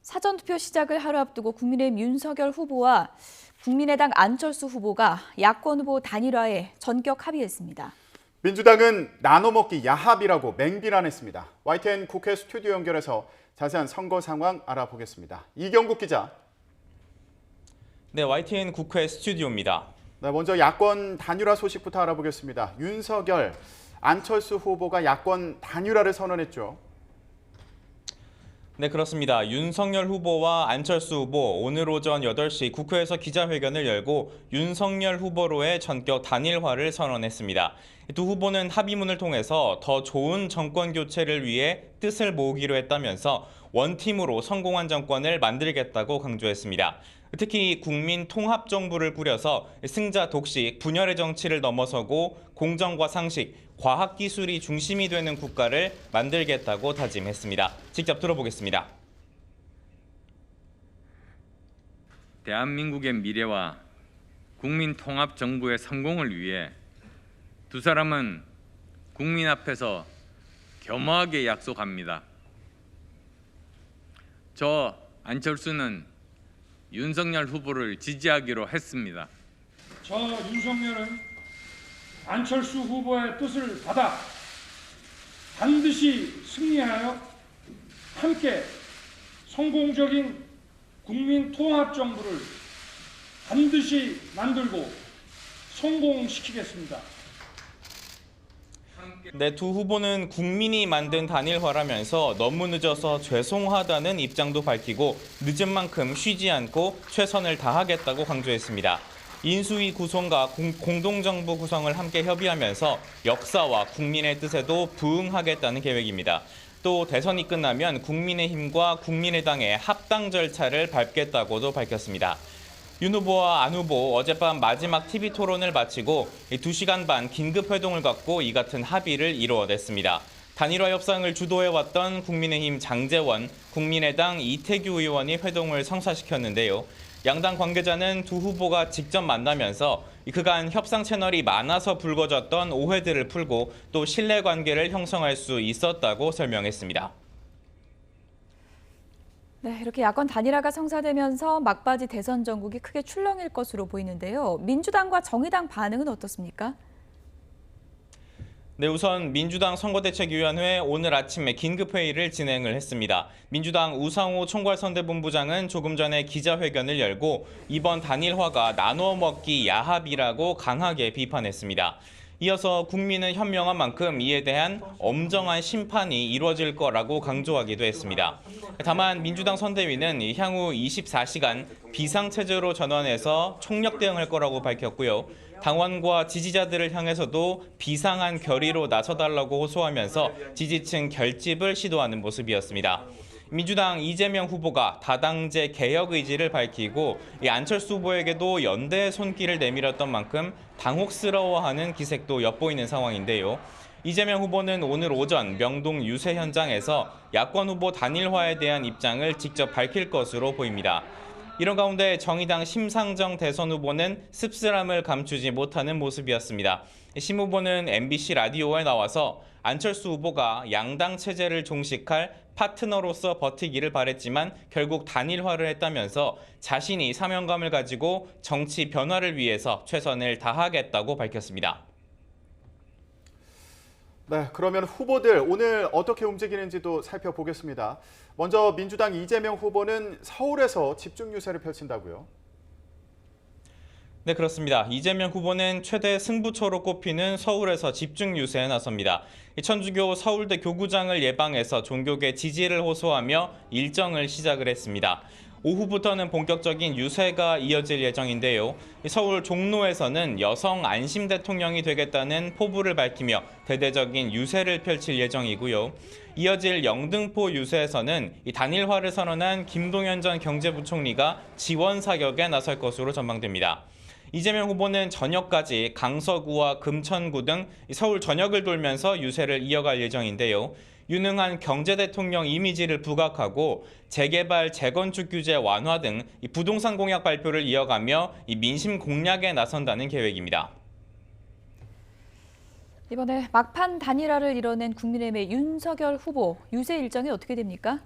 사전투표 시작을 하루 앞두고 국민의힘 윤석열 후보와 국민의당 안철수 후보가 야권 후보 단일화에 전격 합의했습니다. 민주당은 나눠먹기 야합이라고 맹비난했습니다. YTN 국회 스튜디오 연결해서 자세한 선거 상황 알아보겠습니다. 이경국 기자. 네, YTN 국회 스튜디오입니다. 네, 먼저 야권 단일화 소식부터 알아보겠습니다. 윤석열, 안철수 후보가 야권 단일화를 선언했죠. 네, 그렇습니다. 윤석열 후보와 안철수 후보 오늘 오전 8시 국회에서 기자회견을 열고 윤석열 후보로의 전격 단일화를 선언했습니다. 두 후보는 합의문을 통해서 더 좋은 정권 교체를 위해 뜻을 모으기로 했다면서 원팀으로 성공한 정권을 만들겠다고 강조했습니다. 특히 국민 통합 정부를 꾸려서 승자 독식, 분열의 정치를 넘어서고 공정과 상식, 과학기술이 중심이 되는 국가를 만들겠다고 다짐했습니다. 직접 들어보겠습니다. 대한민국의 미래와 국민 통합 정부의 성공을 위해 두 사람은 국민 앞에서 겸허하게 약속합니다. 저 안철수는 윤석열 후보를 지지하기로 했습니다. 저 윤석열은 안철수 후보의 뜻을 받아 반드시 승리하여 함께 성공적인 국민 통합 정부를 반드시 만들고 성공시키겠습니다. 네, 두 후보는 국민이 만든 단일화라면서 너무 늦어서 죄송하다는 입장도 밝히고 늦은 만큼 쉬지 않고 최선을 다하겠다고 강조했습니다. 인수위 구성과 공동정부 구성을 함께 협의하면서 역사와 국민의 뜻에도 부응하겠다는 계획입니다. 또 대선이 끝나면 국민의힘과 국민의당의 합당 절차를 밟겠다고도 밝혔습니다. 윤 후보와 안 후보 어젯밤 마지막 TV 토론을 마치고 2시간 반 긴급 회동을 갖고 이 같은 합의를 이루어냈습니다. 단일화 협상을 주도해왔던 국민의힘 장제원, 국민의당 이태규 의원이 회동을 성사시켰는데요. 양당 관계자는 두 후보가 직접 만나면서 그간 협상 채널이 많아서 불거졌던 오해들을 풀고 또 신뢰관계를 형성할 수 있었다고 설명했습니다. 네, 이렇게 야권 단일화가 성사되면서 막바지 대선 전국이 크게 출렁일 것으로 보이는데요. 민주당과 정의당 반응은 어떻습니까? 네, 우선 민주당 선거대책위원회 오늘 아침에 긴급회의를 진행을 했습니다. 민주당 우상호 총괄선대본부장은 조금 전에 기자회견을 열고 이번 단일화가 나눠 먹기 야합이라고 강하게 비판했습니다. 이어서 국민은 현명한 만큼 이에 대한 엄정한 심판이 이루어질 거라고 강조하기도 했습니다. 다만 민주당 선대위는 향후 24시간 비상체제로 전환해서 총력 대응할 거라고 밝혔고요. 당원과 지지자들을 향해서도 비상한 결의로 나서달라고 호소하면서 지지층 결집을 시도하는 모습이었습니다. 민주당 이재명 후보가 다당제 개혁 의지를 밝히고 안철수 후보에게도 연대의 손길을 내밀었던 만큼 당혹스러워하는 기색도 엿보이는 상황인데요. 이재명 후보는 오늘 오전 명동 유세 현장에서 야권 후보 단일화에 대한 입장을 직접 밝힐 것으로 보입니다. 이런 가운데 정의당 심상정 대선 후보는 씁쓸함을 감추지 못하는 모습이었습니다. 심 후보는 MBC 라디오에 나와서 안철수 후보가 양당 체제를 종식할 파트너로서 버티기를 바랬지만 결국 단일화를 했다면서 자신이 사명감을 가지고 정치 변화를 위해서 최선을 다하겠다고 밝혔습니다. 네, 그러면 후보들 오늘 어떻게 움직이는지도 살펴보겠습니다. 먼저 민주당 이재명 후보는 서울에서 집중 유세를 펼친다고요? 네, 그렇습니다. 이재명 후보는 최대 승부처로 꼽히는 서울에서 집중 유세에 나섭니다. 천주교 서울대 교구장을 예방해서 종교계 지지를 호소하며 일정을 시작을 했습니다. 오후부터는 본격적인 유세가 이어질 예정인데요. 서울 종로에서는 여성 안심 대통령이 되겠다는 포부를 밝히며 대대적인 유세를 펼칠 예정이고요. 이어질 영등포 유세에서는 단일화를 선언한 김동연 전 경제부총리가 지원 사격에 나설 것으로 전망됩니다. 이재명 후보는 저녁까지 강서구와 금천구 등 서울 전역을 돌면서 유세를 이어갈 예정인데요. 유능한 경제대통령 이미지를 부각하고 재개발, 재건축 규제 완화 등 부동산 공약 발표를 이어가며 민심 공략에 나선다는 계획입니다. 이번에 막판 단일화를 이뤄낸 국민의힘의 윤석열 후보 유세 일정이 어떻게 됩니까?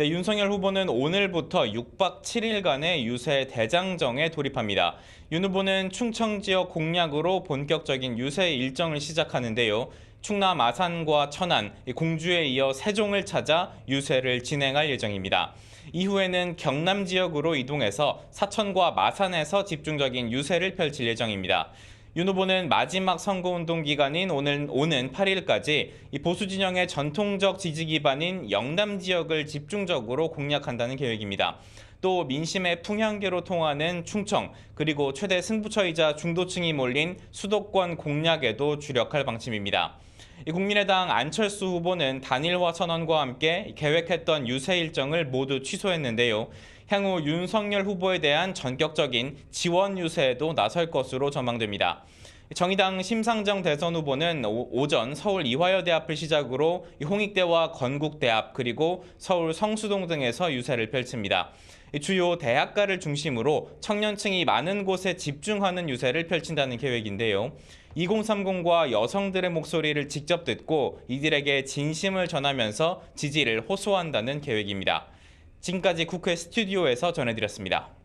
네, 윤석열 후보는 오늘부터 6박 7일간의 유세 대장정에 돌입합니다. 윤 후보는 충청 지역 공략으로 본격적인 유세 일정을 시작하는데요. 충남 아산과 천안, 공주에 이어 세종을 찾아 유세를 진행할 예정입니다. 이후에는 경남 지역으로 이동해서 사천과 마산에서 집중적인 유세를 펼칠 예정입니다. 윤 후보는 마지막 선거운동 기간인 오는 8일까지 보수 진영의 전통적 지지 기반인 영남 지역을 집중적으로 공략한다는 계획입니다. 또 민심의 풍향계로 통하는 충청, 그리고 최대 승부처이자 중도층이 몰린 수도권 공략에도 주력할 방침입니다. 국민의당 안철수 후보는 단일화 선언과 함께 계획했던 유세 일정을 모두 취소했는데요. 향후 윤석열 후보에 대한 전격적인 지원 유세에도 나설 것으로 전망됩니다. 정의당 심상정 대선 후보는 오전 서울 이화여대 앞을 시작으로 홍익대와 건국대 앞 그리고 서울 성수동 등에서 유세를 펼칩니다. 주요 대학가를 중심으로 청년층이 많은 곳에 집중하는 유세를 펼친다는 계획인데요. 2030과 여성들의 목소리를 직접 듣고 이들에게 진심을 전하면서 지지를 호소한다는 계획입니다. 지금까지 국회 스튜디오에서 전해드렸습니다.